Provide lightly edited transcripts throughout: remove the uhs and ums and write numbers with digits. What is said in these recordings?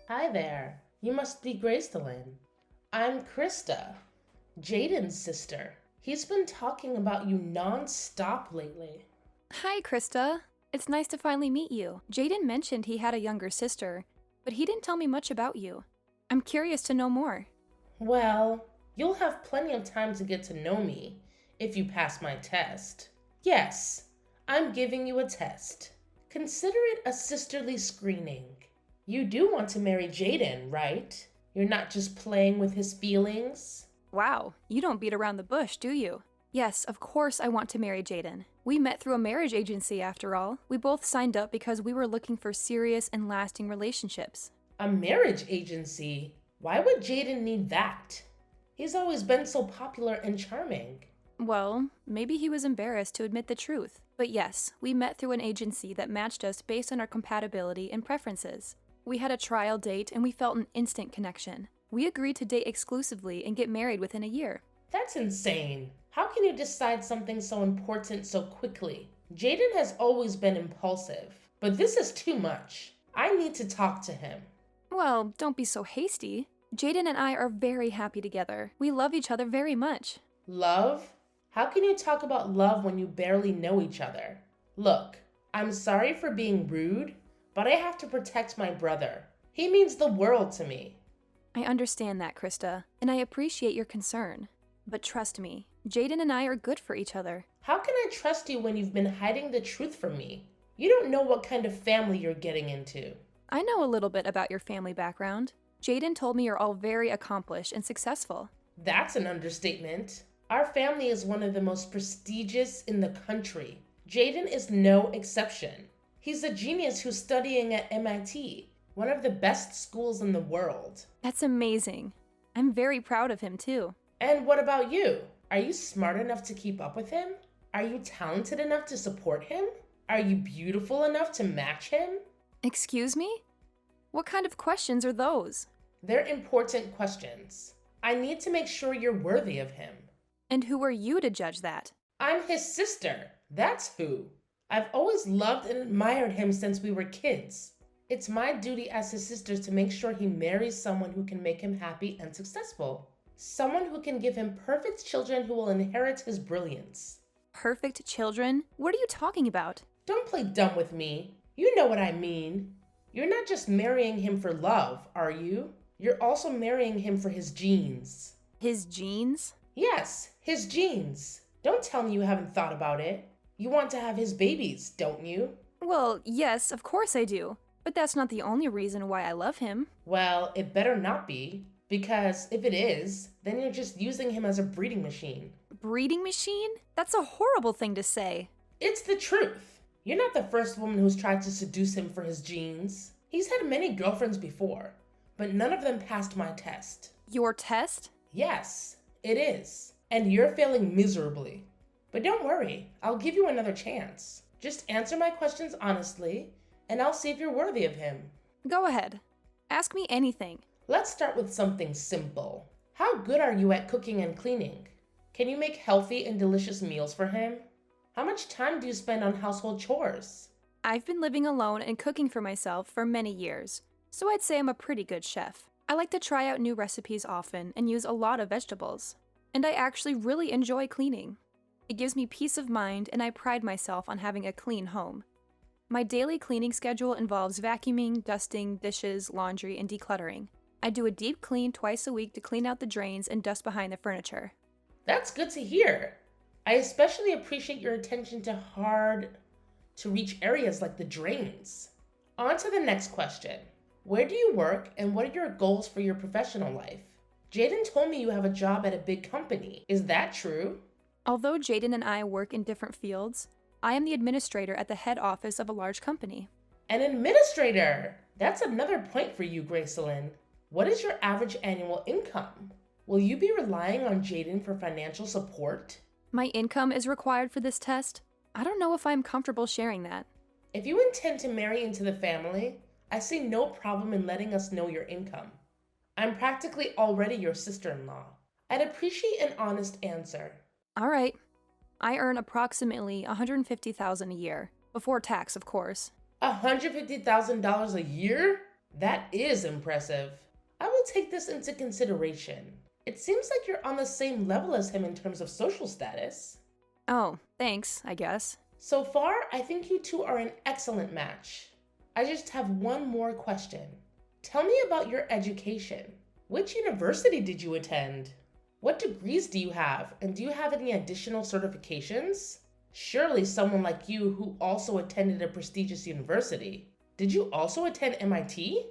Hi there. You must be Gracelyn. I'm Krista, Jaden's sister. He's been talking about you non-stop lately. Hi, Krista. It's nice to finally meet you. Jaden mentioned he had a younger sister, but he didn't tell me much about you. I'm curious to know more. Well, you'll have plenty of time to get to know me if you pass my test. Yes, I'm giving you a test. Consider it a sisterly screening. You do want to marry Jaden, right? You're not just playing with his feelings? Wow, you don't beat around the bush, do you? Yes, of course I want to marry Jaden. We met through a marriage agency after all. We both signed up because we were looking for serious and lasting relationships. A marriage agency? Why would Jaden need that? He's always been so popular and charming. Well, maybe he was embarrassed to admit the truth. But yes, we met through an agency that matched us based on our compatibility and preferences. We had a trial date and we felt an instant connection. We agreed to date exclusively and get married within a year. That's insane. How can you decide something so important so quickly? Jaden has always been impulsive, but this is too much. I need to talk to him. Well, don't be so hasty. Jaden and I are very happy together. We love each other very much. Love? How can you talk about love when you barely know each other? Look, I'm sorry for being rude, but I have to protect my brother. He means the world to me. I understand that, Krista, and I appreciate your concern. But trust me, Jaden and I are good for each other. How can I trust you when you've been hiding the truth from me? You don't know what kind of family you're getting into. I know a little bit about your family background. Jaden told me you're all very accomplished and successful. That's an understatement. Our family is one of the most prestigious in the country. Jaden is no exception. He's a genius who's studying at MIT, one of the best schools in the world. That's amazing. I'm very proud of him, too. And what about you? Are you smart enough to keep up with him? Are you talented enough to support him? Are you beautiful enough to match him? Excuse me? What kind of questions are those? They're important questions. I need to make sure you're worthy of him. And who are you to judge that? I'm his sister. That's who. I've always loved and admired him since we were kids. It's my duty as his sister to make sure he marries someone who can make him happy and successful. Someone who can give him perfect children who will inherit his brilliance. Perfect children? What are you talking about? Don't play dumb with me. You know what I mean. You're not just marrying him for love, are you? You're also marrying him for his genes. His genes? Yes, his genes. Don't tell me you haven't thought about it. You want to have his babies, don't you? Well, yes, of course I do. But that's not the only reason why I love him. Well, it better not be, because if it is, then you're just using him as a breeding machine. Breeding machine? That's a horrible thing to say. It's the truth. You're not the first woman who's tried to seduce him for his genes. He's had many girlfriends before, but none of them passed my test. Your test? Yes, it is. And you're failing miserably. But don't worry, I'll give you another chance. Just answer my questions honestly, and I'll see if you're worthy of him. Go ahead. Ask me anything. Let's start with something simple. How good are you at cooking and cleaning? Can you make healthy and delicious meals for him? How much time do you spend on household chores? I've been living alone and cooking for myself for many years, so I'd say I'm a pretty good chef. I like to try out new recipes often and use a lot of vegetables. And I actually really enjoy cleaning. It gives me peace of mind and I pride myself on having a clean home. My daily cleaning schedule involves vacuuming, dusting, dishes, laundry, and decluttering. I do a deep clean twice a week to clean out the drains and dust behind the furniture. That's good to hear. I especially appreciate your attention to hard to reach areas like the drains. On to the next question. Where do you work and what are your goals for your professional life? Jaden told me you have a job at a big company. Is that true? Although Jaden and I work in different fields, I am the administrator at the head office of a large company. An administrator! That's another point for you, Gracelyn. What is your average annual income? Will you be relying on Jaden for financial support? My income is required for this test. I don't know if I'm comfortable sharing that. If you intend to marry into the family, I see no problem in letting us know your income. I'm practically already your sister-in-law. I'd appreciate an honest answer. All right. I earn approximately $150,000 a year, before tax, of course. $150,000 a year? That is impressive. I will take this into consideration. It seems like you're on the same level as him in terms of social status. Oh, thanks, I guess. So far, I think you two are an excellent match. I just have one more question. Tell me about your education. Which university did you attend? What degrees do you have, and do you have any additional certifications? Surely someone like you who also attended a prestigious university. Did you also attend MIT?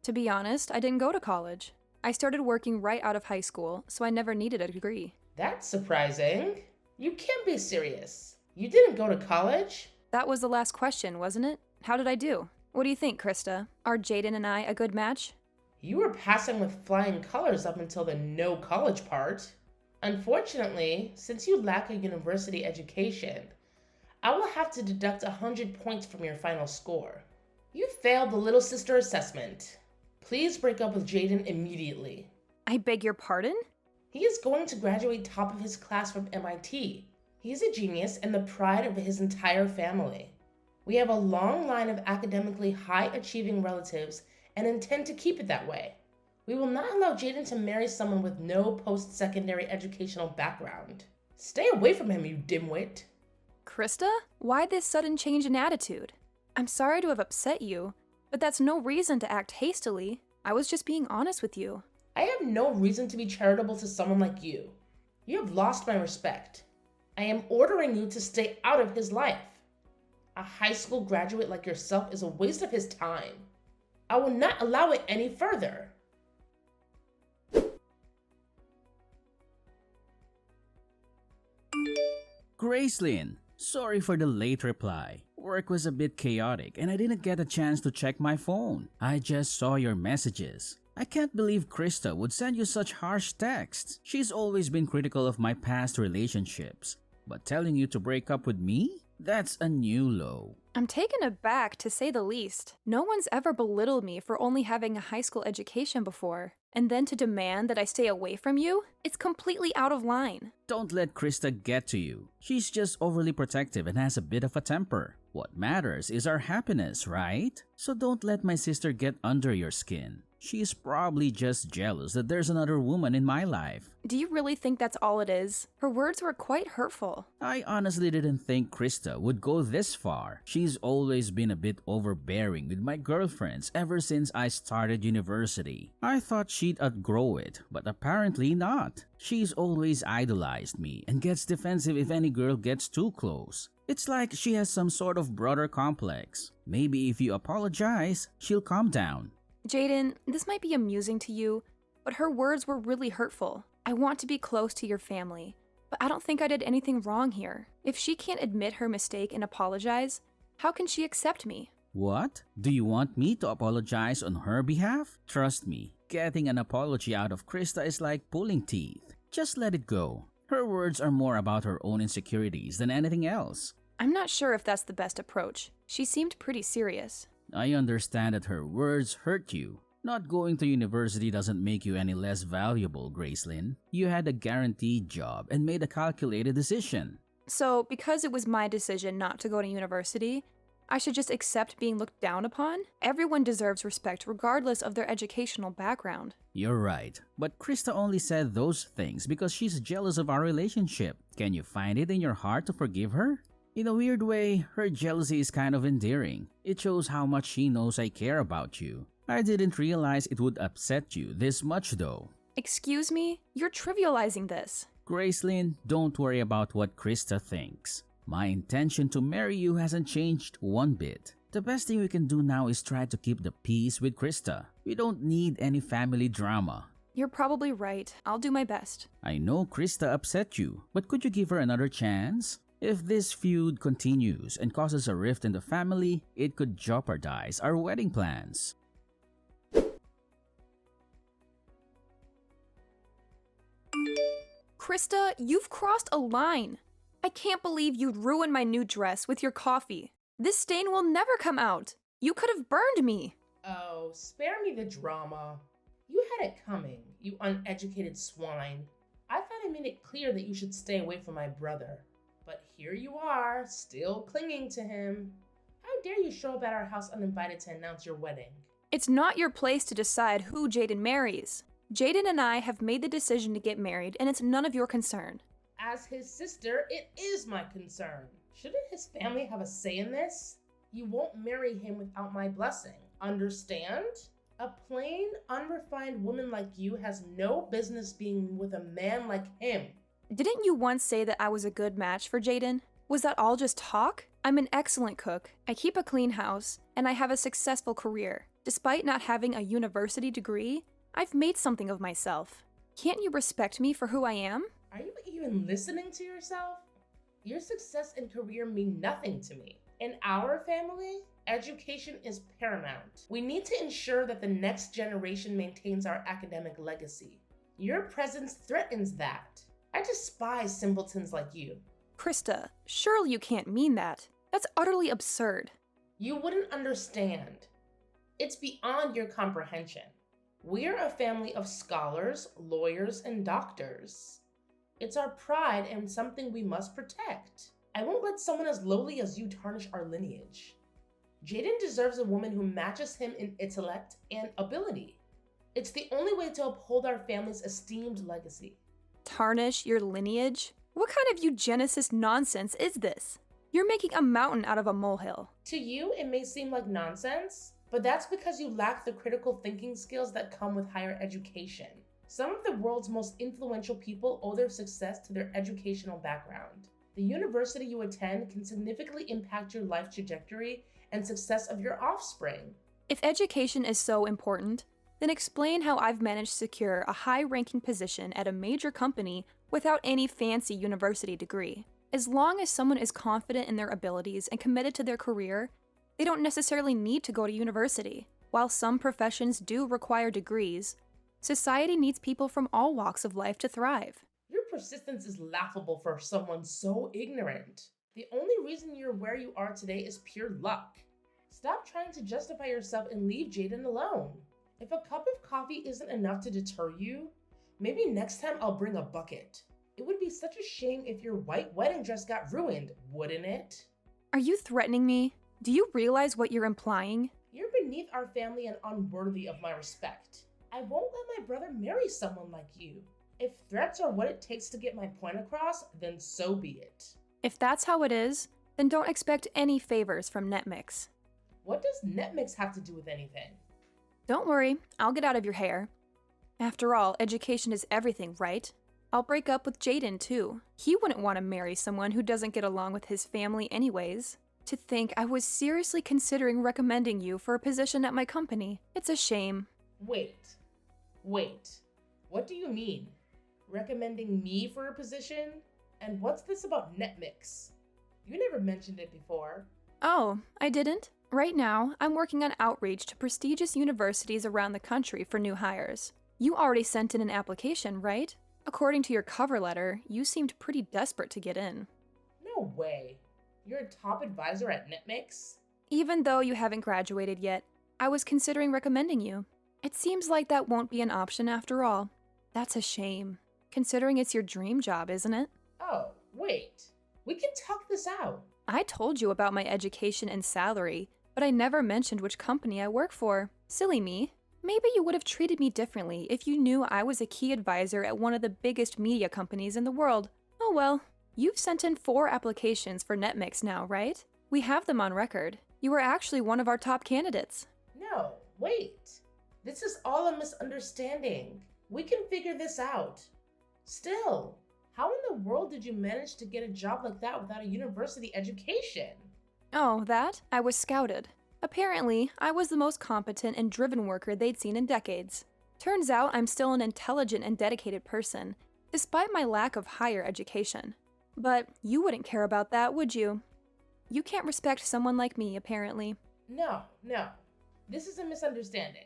To be honest, I didn't go to college. I started working right out of high school, so I never needed a degree. That's surprising. You can't be serious. You didn't go to college? That was the last question, wasn't it? How did I do? What do you think, Krista? Are Jaden and I a good match? You were passing with flying colors up until the no college part. Unfortunately, since you lack a university education, I will have to deduct 100 points from your final score. You failed the little sister assessment. Please break up with Jaden immediately. I beg your pardon? He is going to graduate top of his class from MIT. He's a genius and the pride of his entire family. We have a long line of academically high-achieving relatives and intend to keep it that way. We will not allow Jaden to marry someone with no post-secondary educational background. Stay away from him, you dimwit. Krista? Why this sudden change in attitude? I'm sorry to have upset you, but that's no reason to act hastily. I was just being honest with you. I have no reason to be charitable to someone like you. You have lost my respect. I am ordering you to stay out of his life. A high school graduate like yourself is a waste of his time. I will not allow it any further. Gracelyn, sorry for the late reply. Work was a bit chaotic and I didn't get a chance to check my phone. I just saw your messages. I can't believe Krista would send you such harsh texts. She's always been critical of my past relationships. But telling you to break up with me? That's a new low. I'm taken aback, to say the least. No one's ever belittled me for only having a high school education before. And then to demand that I stay away from you? It's completely out of line. Don't let Krista get to you. She's just overly protective and has a bit of a temper. What matters is our happiness, right? So don't let my sister get under your skin. She's probably just jealous that there's another woman in my life. Do you really think that's all it is? Her words were quite hurtful. I honestly didn't think Krista would go this far. She's always been a bit overbearing with my girlfriends ever since I started university. I thought she'd outgrow it, but apparently not. She's always idolized me and gets defensive if any girl gets too close. It's like she has some sort of brother complex. Maybe if you apologize, she'll calm down. Jaden, this might be amusing to you, but her words were really hurtful. I want to be close to your family, but I don't think I did anything wrong here. If she can't admit her mistake and apologize, how can she accept me? What? Do you want me to apologize on her behalf? Trust me, getting an apology out of Krista is like pulling teeth. Just let it go. Her words are more about her own insecurities than anything else. I'm not sure if that's the best approach. She seemed pretty serious. I understand that her words hurt you. Not going to university doesn't make you any less valuable, Gracelyn. You had a guaranteed job and made a calculated decision. So, because it was my decision not to go to university, I should just accept being looked down upon? Everyone deserves respect regardless of their educational background. You're right, but Krista only said those things because she's jealous of our relationship. Can you find it in your heart to forgive her? In a weird way, her jealousy is kind of endearing. It shows how much she knows I care about you. I didn't realize it would upset you this much though. Excuse me? You're trivializing this. Gracelyn, don't worry about what Krista thinks. My intention to marry you hasn't changed one bit. The best thing we can do now is try to keep the peace with Krista. We don't need any family drama. You're probably right. I'll do my best. I know Krista upset you, but could you give her another chance? If this feud continues and causes a rift in the family, it could jeopardize our wedding plans. Krista, you've crossed a line. I can't believe you'd ruin my new dress with your coffee. This stain will never come out. You could have burned me. Oh, spare me the drama. You had it coming, you uneducated swine. I thought I made it clear that you should stay away from my brother. But here you are, still clinging to him. How dare you show up at our house uninvited to announce your wedding? It's not your place to decide who Jaden marries. Jaden and I have made the decision to get married, and it's none of your concern. As his sister, it is my concern. Shouldn't his family have a say in this? You won't marry him without my blessing. Understand? A plain, unrefined woman like you has no business being with a man like him. Didn't you once say that I was a good match for Jaden? Was that all just talk? I'm an excellent cook, I keep a clean house, and I have a successful career. Despite not having a university degree, I've made something of myself. Can't you respect me for who I am? Are you even listening to yourself? Your success and career mean nothing to me. In our family, education is paramount. We need to ensure that the next generation maintains our academic legacy. Your presence threatens that. I despise simpletons like you. Krista, surely you can't mean that. That's utterly absurd. You wouldn't understand. It's beyond your comprehension. We're a family of scholars, lawyers, and doctors. It's our pride and something we must protect. I won't let someone as lowly as you tarnish our lineage. Jaden deserves a woman who matches him in intellect and ability. It's the only way to uphold our family's esteemed legacy. Tarnish your lineage? What kind of eugenicist nonsense is this? You're making a mountain out of a molehill. To you, it may seem like nonsense, but that's because you lack the critical thinking skills that come with higher education. Some of the world's most influential people owe their success to their educational background. The university you attend can significantly impact your life trajectory and success of your offspring. If education is so important, then explain how I've managed to secure a high-ranking position at a major company without any fancy university degree. As long as someone is confident in their abilities and committed to their career, they don't necessarily need to go to university. While some professions do require degrees, society needs people from all walks of life to thrive. Your persistence is laughable for someone so ignorant. The only reason you're where you are today is pure luck. Stop trying to justify yourself and leave Jaden alone. If a cup of coffee isn't enough to deter you, maybe next time I'll bring a bucket. It would be such a shame if your white wedding dress got ruined, wouldn't it? Are you threatening me? Do you realize what you're implying? You're beneath our family and unworthy of my respect. I won't let my brother marry someone like you. If threats are what it takes to get my point across, then so be it. If that's how it is, then don't expect any favors from Netmix. What does Netmix have to do with anything? Don't worry, I'll get out of your hair. After all, education is everything, right? I'll break up with Jaden too. He wouldn't want to marry someone who doesn't get along with his family anyways. To think I was seriously considering recommending you for a position at my company. It's a shame. Wait. What do you mean? Recommending me for a position? And what's this about Netmix? You never mentioned it before. Oh, I didn't? Right now, I'm working on outreach to prestigious universities around the country for new hires. You already sent in an application, right? According to your cover letter, you seemed pretty desperate to get in. No way. You're a top advisor at Netmix? Even though you haven't graduated yet, I was considering recommending you. It seems like that won't be an option after all. That's a shame, considering it's your dream job, isn't it? Oh, wait. We can talk this out. I told you about my education and salary, but I never mentioned which company I work for. Silly me. Maybe you would have treated me differently if you knew I was a key advisor at one of the biggest media companies in the world. Oh well, you've sent in 4 applications for Netmix now, right? We have them on record. You were actually one of our top candidates. No, wait. This is all a misunderstanding. We can figure this out. Still, how in the world did you manage to get a job like that without a university education? Oh, that? I was scouted. Apparently, I was the most competent and driven worker they'd seen in decades. Turns out I'm still an intelligent and dedicated person, despite my lack of higher education. But you wouldn't care about that, would you? You can't respect someone like me, apparently. No. This is a misunderstanding.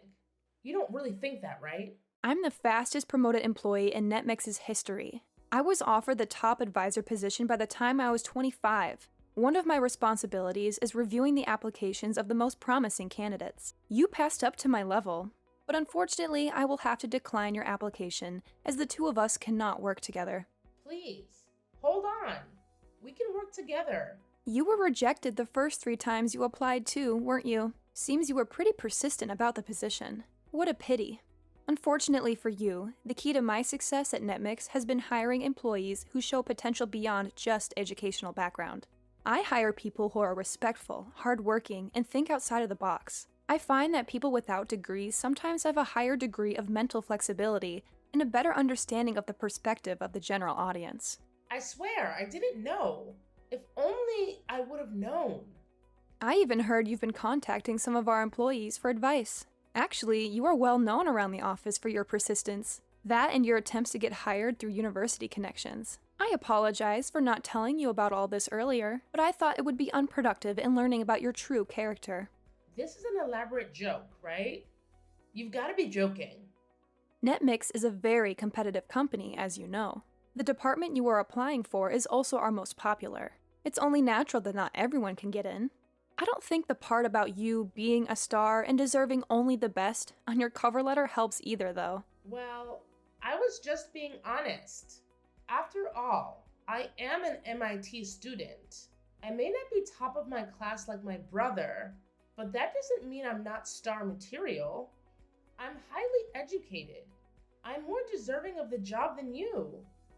You don't really think that, right? I'm the fastest promoted employee in Netmix's history. I was offered the top advisor position by the time I was 25. One of my responsibilities is reviewing the applications of the most promising candidates. You passed up to my level, but unfortunately, I will have to decline your application as the two of us cannot work together. Please, hold on. We can work together. You were rejected the first 3 times you applied too, weren't you? Seems you were pretty persistent about the position. What a pity. Unfortunately for you, the key to my success at NetMix has been hiring employees who show potential beyond just educational background. I hire people who are respectful, hardworking, and think outside of the box. I find that people without degrees sometimes have a higher degree of mental flexibility and a better understanding of the perspective of the general audience. I swear, I didn't know. If only I would have known. I even heard you've been contacting some of our employees for advice. Actually, you are well known around the office for your persistence. That and your attempts to get hired through university connections. I apologize for not telling you about all this earlier, but I thought it would be unproductive in learning about your true character. This is an elaborate joke, right? You've got to be joking. NetMix is a very competitive company, as you know. The department you are applying for is also our most popular. It's only natural that not everyone can get in. I don't think the part about you being a star and deserving only the best on your cover letter helps either, though. Well, I was just being honest. After all, I am an MIT student. I may not be top of my class like my brother, but that doesn't mean I'm not star material. I'm highly educated. I'm more deserving of the job than you.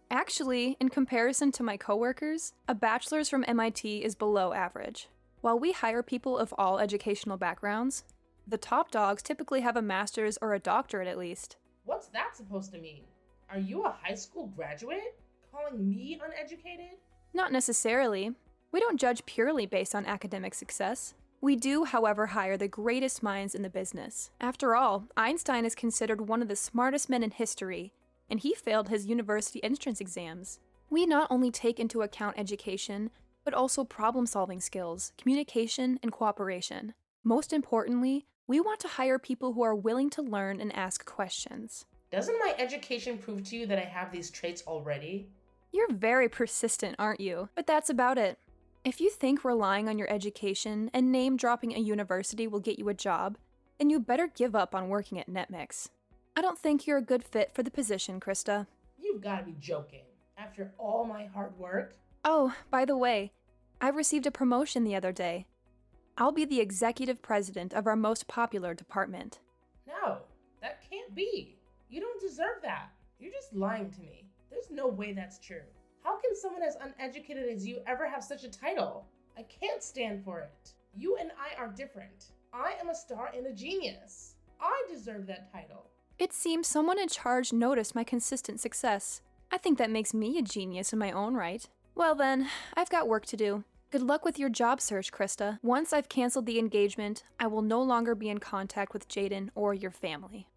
Actually, in comparison to my coworkers, a bachelor's from MIT is below average. While we hire people of all educational backgrounds, the top dogs typically have a master's or a doctorate at least. What's that supposed to mean? Are you a high school graduate? Calling me uneducated? Not necessarily. We don't judge purely based on academic success. We do, however, hire the greatest minds in the business. After all, Einstein is considered one of the smartest men in history, and he failed his university entrance exams. We not only take into account education, but also problem-solving skills, communication, and cooperation. Most importantly, we want to hire people who are willing to learn and ask questions. Doesn't my education prove to you that I have these traits already? You're very persistent, aren't you? But that's about it. If you think relying on your education and name-dropping a university will get you a job, then you better give up on working at NetMix. I don't think you're a good fit for the position, Krista. You've got to be joking. After all my hard work? Oh, by the way, I received a promotion the other day. I'll be the executive president of our most popular department. No, that can't be. You don't deserve that. You're just lying to me. There's no way that's true. How can someone as uneducated as you ever have such a title? I can't stand for it. You and I are different. I am a star and a genius. I deserve that title. It seems someone in charge noticed my consistent success. I think that makes me a genius in my own right. Well then, I've got work to do. Good luck with your job search, Krista. Once I've canceled the engagement, I will no longer be in contact with Jaden or your family.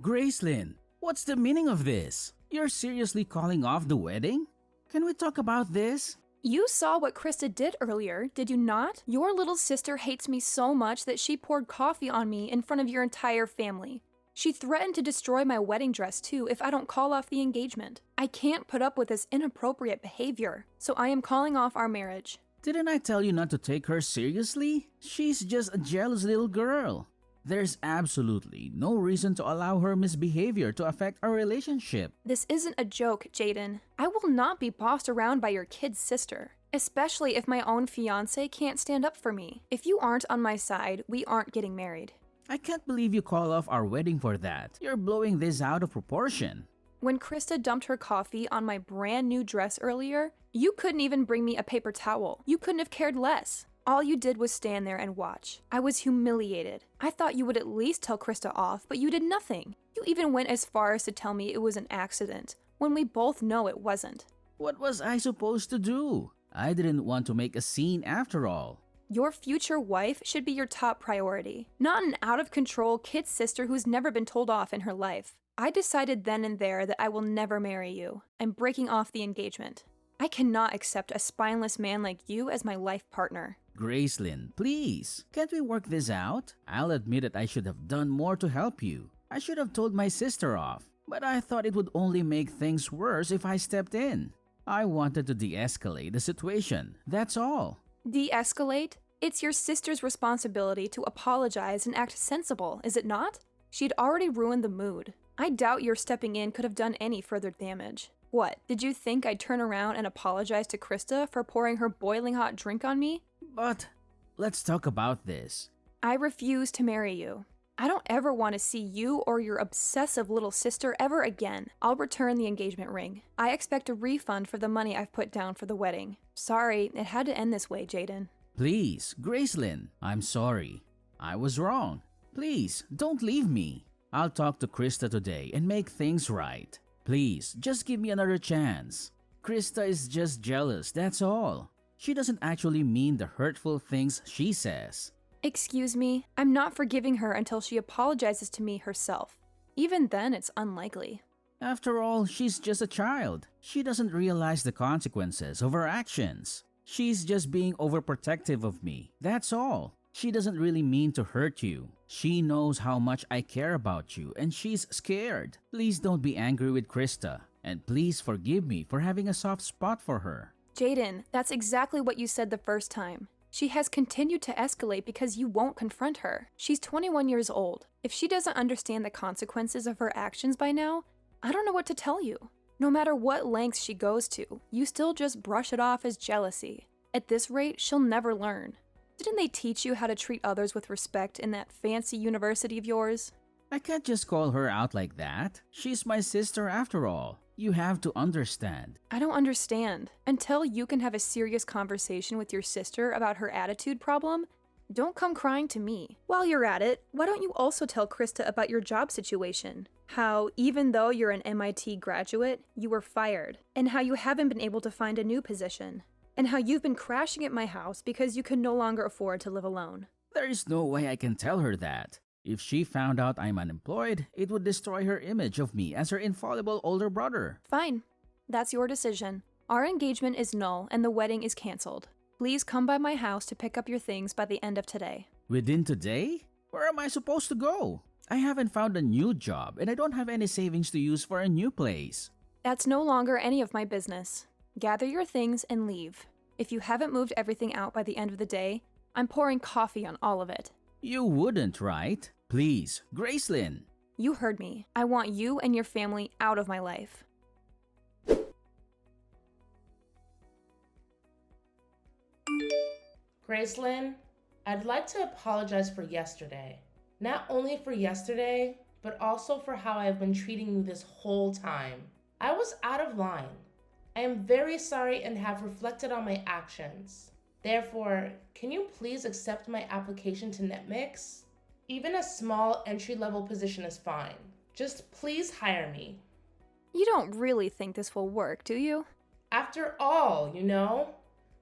Gracelyn, what's the meaning of this? You're seriously calling off the wedding? Can we talk about this? You saw what Krista did earlier, did you not? Your little sister hates me so much that she poured coffee on me in front of your entire family. She threatened to destroy my wedding dress too if I don't call off the engagement. I can't put up with this inappropriate behavior, so I am calling off our marriage. Didn't I tell you not to take her seriously? She's just a jealous little girl. There's absolutely no reason to allow her misbehavior to affect our relationship. This isn't a joke, Jaden. I will not be bossed around by your kid's sister, especially if my own fiancé can't stand up for me. If you aren't on my side, we aren't getting married. I can't believe you call off our wedding for that. You're blowing this out of proportion. When Krista dumped her coffee on my brand new dress earlier, you couldn't even bring me a paper towel. You couldn't have cared less. All you did was stand there and watch. I was humiliated. I thought you would at least tell Krista off, but you did nothing. You even went as far as to tell me it was an accident, when we both know it wasn't. What was I supposed to do? I didn't want to make a scene after all. Your future wife should be your top priority, not an out-of-control kid sister who's never been told off in her life. I decided then and there that I will never marry you. I'm breaking off the engagement. I cannot accept a spineless man like you as my life partner. Gracelyn, please, can't we work this out? I'll admit that I should have done more to help you. I should have told my sister off, but I thought it would only make things worse if I stepped in. I wanted to de-escalate the situation, that's all. De-escalate? It's your sister's responsibility to apologize and act sensible, is it not? She'd already ruined the mood. I doubt your stepping in could have done any further damage. What, did you think I'd turn around and apologize to Krista for pouring her boiling hot drink on me? But let's talk about this. I refuse to marry you. I don't ever want to see you or your obsessive little sister ever again. I'll return the engagement ring. I expect a refund for the money I've put down for the wedding. Sorry, it had to end this way, Jaden. Please, Gracelyn, I'm sorry. I was wrong. Please, don't leave me. I'll talk to Krista today and make things right. Please, just give me another chance. Krista is just jealous, that's all. She doesn't actually mean the hurtful things she says. Excuse me, I'm not forgiving her until she apologizes to me herself. Even then, it's unlikely. After all, she's just a child. She doesn't realize the consequences of her actions. She's just being overprotective of me, that's all. She doesn't really mean to hurt you. She knows how much I care about you and she's scared. Please don't be angry with Krista. And please forgive me for having a soft spot for her. Jaden, that's exactly what you said the first time. She has continued to escalate because you won't confront her. She's 21 years old. If she doesn't understand the consequences of her actions by now, I don't know what to tell you. No matter what lengths she goes to, you still just brush it off as jealousy. At this rate, she'll never learn. Didn't they teach you how to treat others with respect in that fancy university of yours? I can't just call her out like that. She's my sister after all. You have to understand. I don't understand. Until you can have a serious conversation with your sister about her attitude problem, don't come crying to me. While you're at it, why don't you also tell Krista about your job situation? How, even though you're an MIT graduate, you were fired, and how you haven't been able to find a new position, and how you've been crashing at my house because you can no longer afford to live alone. There is no way I can tell her that. If she found out I'm unemployed, it would destroy her image of me as her infallible older brother. Fine. That's your decision. Our engagement is null and the wedding is canceled. Please come by my house to pick up your things by the end of today. Within today? Where am I supposed to go? I haven't found a new job and I don't have any savings to use for a new place. That's no longer any of my business. Gather your things and leave. If you haven't moved everything out by the end of the day, I'm pouring coffee on all of it. You wouldn't, right? Please, Gracelyn. You heard me. I want you and your family out of my life. Gracelyn, I'd like to apologize for yesterday. Not only for yesterday, but also for how I've been treating you this whole time. I was out of line. I am very sorry and have reflected on my actions. Therefore, can you please accept my application to NetMix? Even a small entry-level position is fine. Just please hire me. You don't really think this will work, do you? After all,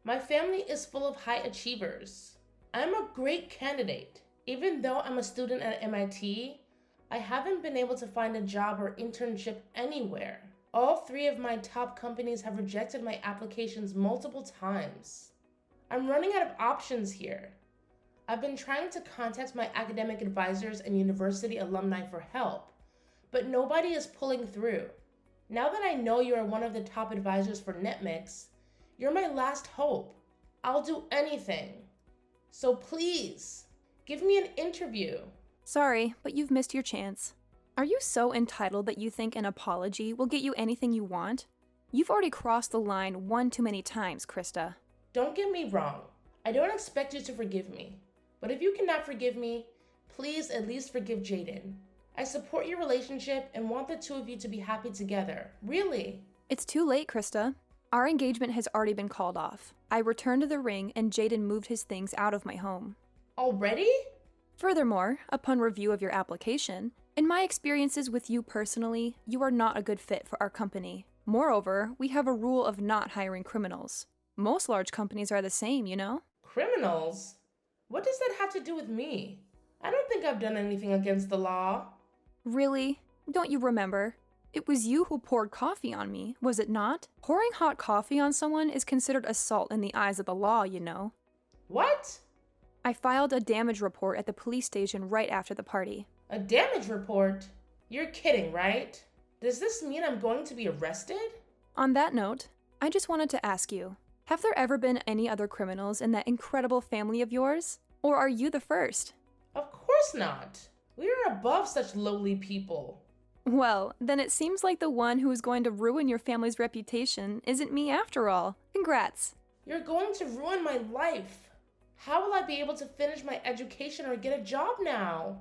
my family is full of high achievers. I'm a great candidate. Even though I'm a student at MIT, I haven't been able to find a job or internship anywhere. All 3 of my top companies have rejected my applications multiple times. I'm running out of options here. I've been trying to contact my academic advisors and university alumni for help, but nobody is pulling through. Now that I know you are one of the top advisors for NetMix, you're my last hope. I'll do anything. So please, give me an interview. Sorry, but you've missed your chance. Are you so entitled that you think an apology will get you anything you want? You've already crossed the line one too many times, Krista. Don't get me wrong. I don't expect you to forgive me. But if you cannot forgive me, please at least forgive Jaden. I support your relationship and want the 2 of you to be happy together. Really. It's too late, Krista. Our engagement has already been called off. I returned to the ring and Jaden moved his things out of my home. Already? Furthermore, upon review of your application, in my experiences with you personally, you are not a good fit for our company. Moreover, we have a rule of not hiring criminals. Most large companies are the same, you know? Criminals? What does that have to do with me? I don't think I've done anything against the law. Really? Don't you remember? It was you who poured coffee on me, was it not? Pouring hot coffee on someone is considered assault in the eyes of the law, you know. What? I filed a damage report at the police station right after the party. A damage report? You're kidding, right? Does this mean I'm going to be arrested? On that note, I just wanted to ask you, have there ever been any other criminals in that incredible family of yours? Or are you the first? Of course not. We are above such lowly people. Well, then it seems like the one who is going to ruin your family's reputation isn't me after all. Congrats. You're going to ruin my life. How will I be able to finish my education or get a job now?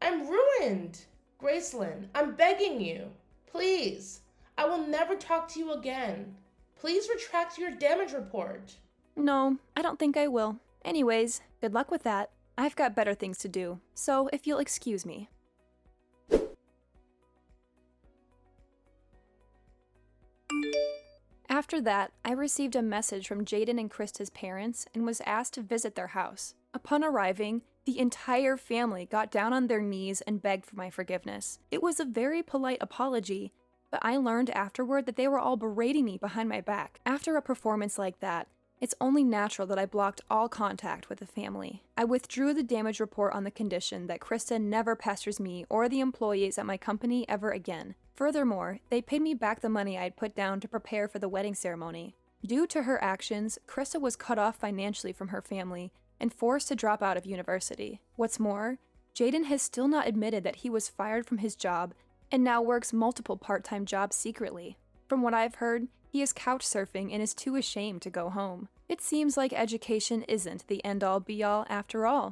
I'm ruined. Gracelyn, I'm begging you. Please, I will never talk to you again. Please retract your damage report. No, I don't think I will. Anyways, good luck with that. I've got better things to do, so if you'll excuse me. After that, I received a message from Jaden and Krista's parents and was asked to visit their house. Upon arriving, the entire family got down on their knees and begged for my forgiveness. It was a very polite apology, but I learned afterward that they were all berating me behind my back. After a performance like that, it's only natural that I blocked all contact with the family. I withdrew the damage report on the condition that Krista never pesters me or the employees at my company ever again. Furthermore, they paid me back the money I'd put down to prepare for the wedding ceremony. Due to her actions, Krista was cut off financially from her family and forced to drop out of university. What's more, Jaden has still not admitted that he was fired from his job and now works multiple part-time jobs secretly. From what I've heard, he is couch surfing and is too ashamed to go home. It seems like education isn't the end-all be-all after all.